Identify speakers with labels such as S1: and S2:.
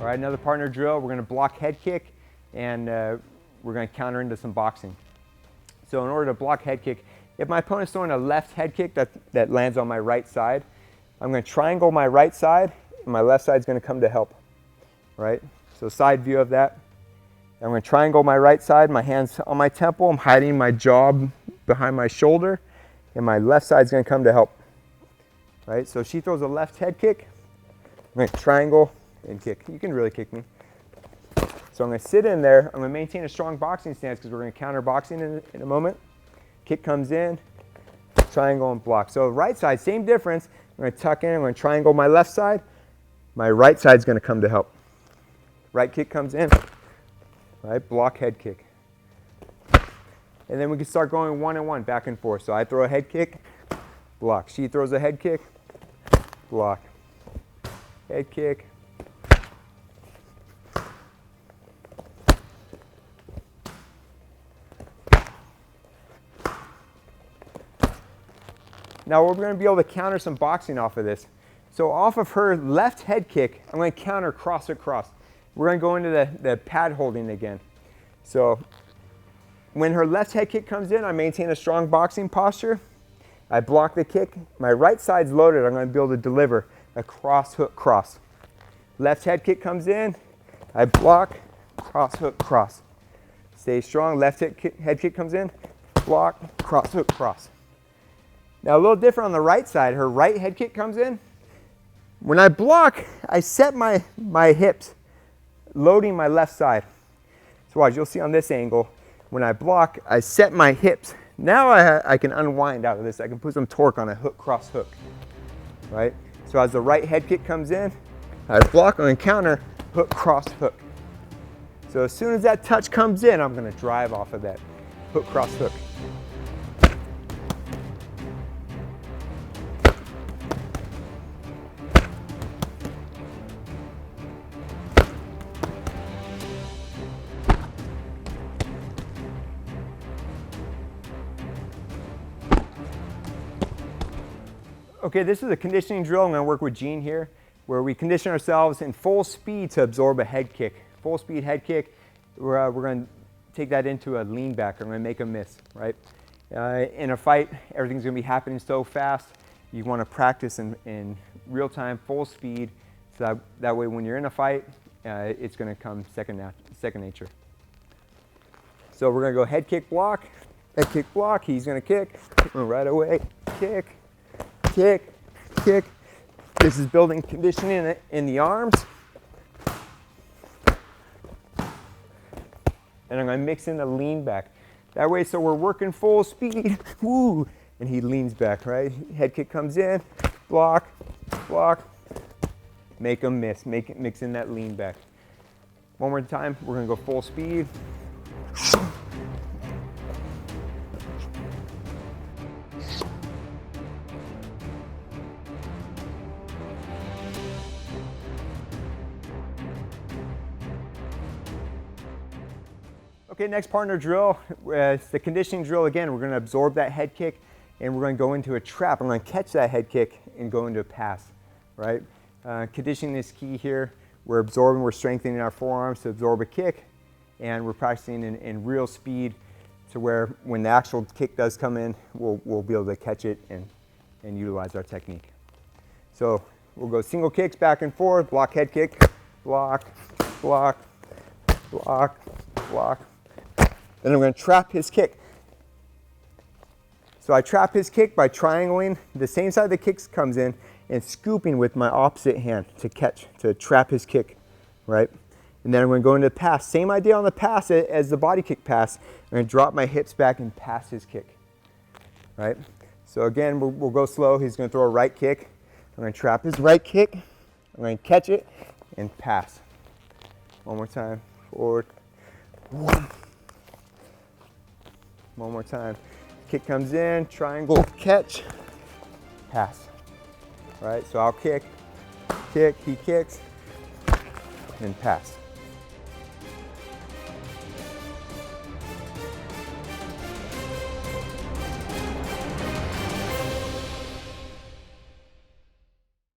S1: All right, another partner drill. We're gonna block head kick, and we're gonna counter into some boxing. So in order to block head kick, if my opponent's throwing a left head kick that lands on my right side, I'm gonna triangle my right side, and my left side's gonna come to help, right? So side view of that. I'm gonna triangle my right side, my hands on my temple, I'm hiding my jaw behind my shoulder, and my left side's gonna come to help, right? So if she throws a left head kick, I'm gonna triangle and kick. You can really kick me. So I'm gonna sit in there, I'm gonna maintain a strong boxing stance because we're gonna counter boxing in a moment. Kick comes in, triangle and block. So right side, same difference. I'm gonna tuck in, I'm gonna triangle my left side, my right side's gonna come to help. Right kick comes in, right, block head kick. And then we can start going one and one, back and forth. So I throw a head kick, block. She throws a head kick, block. Head kick. Now we're going to be able to counter some boxing off of this. So off of her left head kick, I'm going to counter cross across. We're going to go into the pad holding again. So when her left head kick comes in, I maintain a strong boxing posture. I block the kick. My right side's loaded. I'm going to be able to deliver a cross hook cross. Left head kick comes in. I block, cross hook cross. Stay strong. Left head kick comes in. Block, cross hook cross. Now a little different on the right side. Her right head kick comes in. When I block, I set my hips, loading my left side. So watch, you'll see on this angle, when I block, I set my hips. Now I can unwind out of this. I can put some torque on a hook, cross hook, right? So as the right head kick comes in, I block and counter, hook, cross, hook. So as soon as that touch comes in, I'm gonna drive off of that hook, cross, hook. Okay, this is a conditioning drill. I'm going to work with Gene here, where we condition ourselves in full speed to absorb a head kick. Full speed head kick, we're going to take that into a lean back. I'm going to make a miss, right? In a fight, everything's going to be happening so fast. You want to practice in real time, full speed, so that way when you're in a fight, it's going to come second nature. So we're going to go head kick block, he's going to kick, right away, kick, kick, kick. This is building conditioning in the arms. And I'm going to mix in a lean back. That way, so we're working full speed, woo, and he leans back, right? Head kick comes in, block, block, make him miss, mix in that lean back. One more time, we're going to go full speed. Okay, next partner drill, it's the conditioning drill again. We're going to absorb that head kick and we're going to go into a trap. I'm going to catch that head kick and go into a pass, right? Conditioning is key here. We're absorbing, we're strengthening our forearms to absorb a kick, and we're practicing in real speed to where when the actual kick does come in, we'll be able to catch it and utilize our technique. So we'll go single kicks back and forth, block head kick, block, block, block, block. Then I'm going to trap his kick. So I trap his kick by triangling the same side the kick comes in and scooping with my opposite hand to catch, to trap his kick, right? And then I'm going to go into the pass. Same idea on the pass as the body kick pass. I'm going to drop my hips back and pass his kick, right? So again, we'll go slow. He's going to throw a right kick. I'm going to trap his right kick. I'm going to catch it and pass. One more time. Forward. One. One more time. Kick comes in, triangle, catch, pass. All right, so I'll kick, he kicks, and pass.